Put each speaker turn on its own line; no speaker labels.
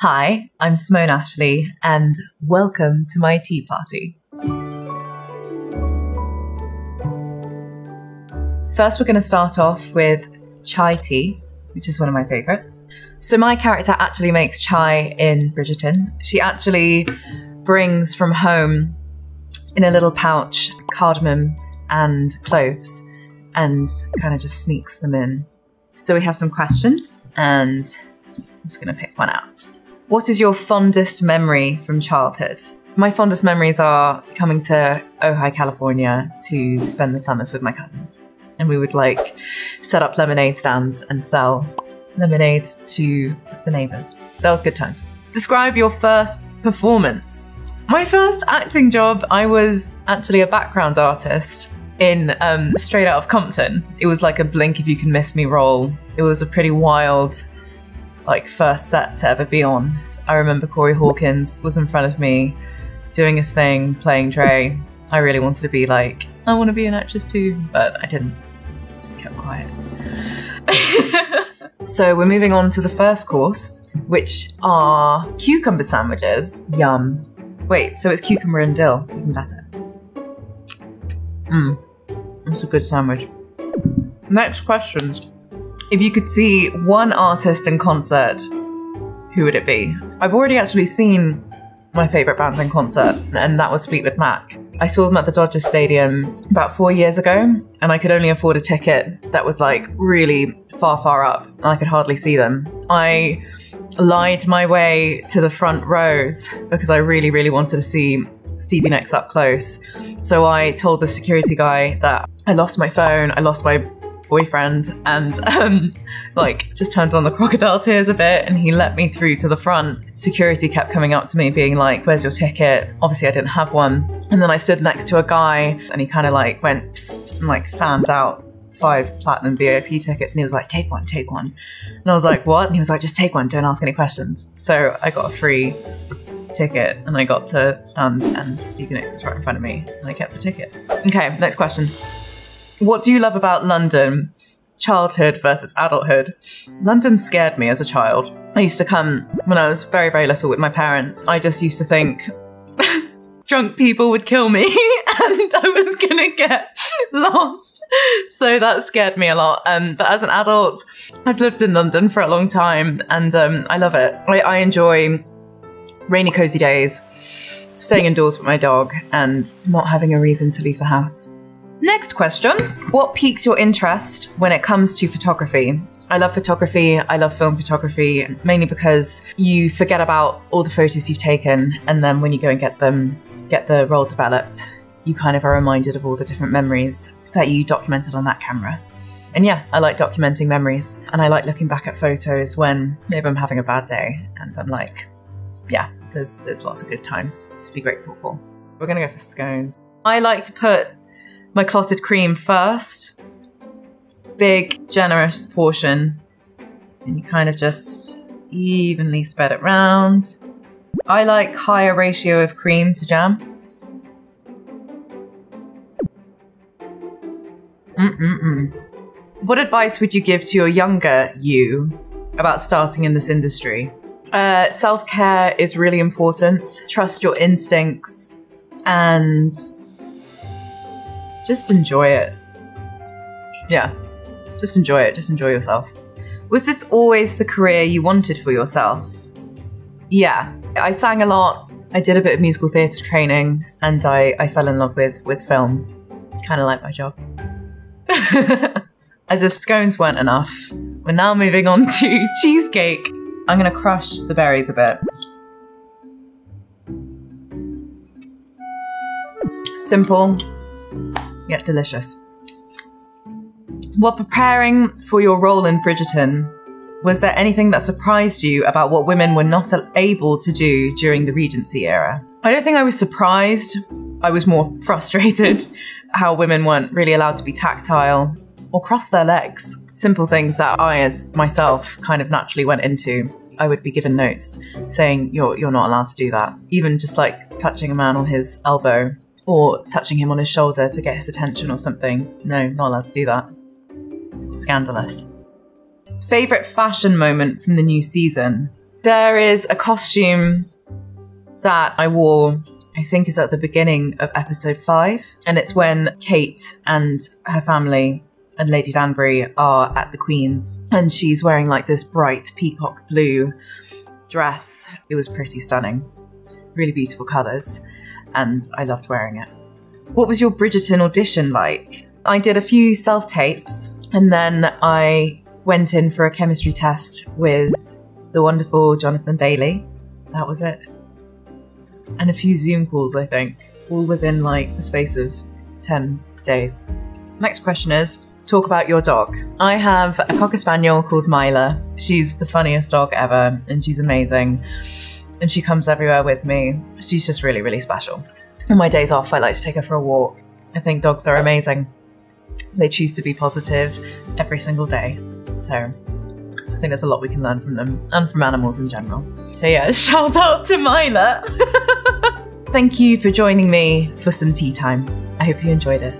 Hi, I'm Simone Ashley, and welcome to my tea party. First, we're going to start off with chai tea, which is one of my favourites. So my character actually makes chai in Bridgerton. She actually brings from home, in a little pouch, cardamom and cloves, and kind of just sneaks them in. So we have some questions, and I'm just going to pick one out. What is your fondest memory from childhood? My fondest memories are coming to Ojai, California to spend the summers with my cousins. And we would set up lemonade stands and sell lemonade to the neighbours. That was good times. Describe your first performance. My first acting job, I was actually a background artist in Straight Out of Compton. It was like a blink if you can miss me role. It was a pretty wild first set to ever be on. I remember Corey Hawkins was in front of me doing his thing, playing Dre. I really wanted to be I want to be an actress too, but I didn't. Just kept quiet. So we're moving on to the first course, which are cucumber sandwiches. Yum. Wait, so it's cucumber and dill, even better. That's a good sandwich. Next questions. If you could see one artist in concert, who would it be? I've already actually seen my favourite band in concert, and that was Fleetwood Mac. I saw them at the Dodgers Stadium about 4 years ago, and I could only afford a ticket that was really far up, and I could hardly see them. I lied my way to the front rows because I really wanted to see Stevie Nicks up close. So I told the security guy that I lost my phone, I lost my boyfriend, and just turned on the crocodile tears a bit, and he let me through to the front. Security kept coming up to me being like, where's your ticket? Obviously I didn't have one. And then I stood next to a guy, and he kind of went psst and fanned out 5 platinum VIP tickets, and he was like, take one. And I was like, what? And he was like, just take one, don't ask any questions. So I got a free ticket, and I got to stand, and Stevie Nicks was right in front of me, and I kept the ticket. Okay, next question. What do you love about London? Childhood versus adulthood. London scared me as a child. I used to come when I was very little with my parents. I just used to think drunk people would kill me and I was gonna get lost. So that scared me a lot. But as an adult, I've lived in London for a long time, and I love it. I enjoy rainy, cozy days, staying indoors with my dog, and not having a reason to leave the house. Next question. What piques your interest when it comes to photography? I love photography. I love film photography, mainly because you forget about all the photos you've taken, and then when you go and get the roll developed, you kind of are reminded of all the different memories that you documented on that camera. And yeah, I like documenting memories, and I like looking back at photos when maybe I'm having a bad day, and I'm like, yeah, there's lots of good times to be grateful for. We're gonna go for scones. I like to put my clotted cream first. Big, generous portion. And you kind of just evenly spread it round. I like higher ratio of cream to jam. What advice would you give to your younger you about starting in this industry? Self-care is really important. Trust your instincts and just enjoy it. Yeah, just enjoy it. Just enjoy yourself. Was this always the career you wanted for yourself? Yeah, I sang a lot. I did a bit of musical theatre training, and I fell in love with film. Kind of like my job. As if scones weren't enough, we're now moving on to cheesecake. I'm gonna crush the berries a bit. Simple, yet delicious. While preparing for your role in Bridgerton, was there anything that surprised you about what women were not able to do during the Regency era? I don't think I was surprised. I was more frustrated how women weren't really allowed to be tactile or cross their legs. Simple things that I, as myself, kind of naturally went into. I would be given notes saying, you're not allowed to do that. Even just touching a man on his elbow or touching him on his shoulder to get his attention or something. No, not allowed to do that. Scandalous. Favourite fashion moment from the new season? There is a costume that I wore, I think is at the beginning of episode 5. And it's when Kate and her family and Lady Danbury are at the Queen's. And she's wearing like this bright peacock blue dress. It was pretty stunning. Really beautiful colours. And I loved wearing it. What was your Bridgerton audition like? I did a few self-tapes. And then I went in for a chemistry test with the wonderful Jonathan Bailey. That was it. And a few Zoom calls, I think, all within like the space of 10 days. Next question is, talk about your dog. I have a Cocker Spaniel called Myla. She's the funniest dog ever, and she's amazing. And she comes everywhere with me. She's just really, really special. On my days off, I like to take her for a walk. I think dogs are amazing. They choose to be positive every single day. So I think there's a lot we can learn from them and from animals in general. So yeah, shout out to Myla. Thank you for joining me for some tea time. I hope you enjoyed it.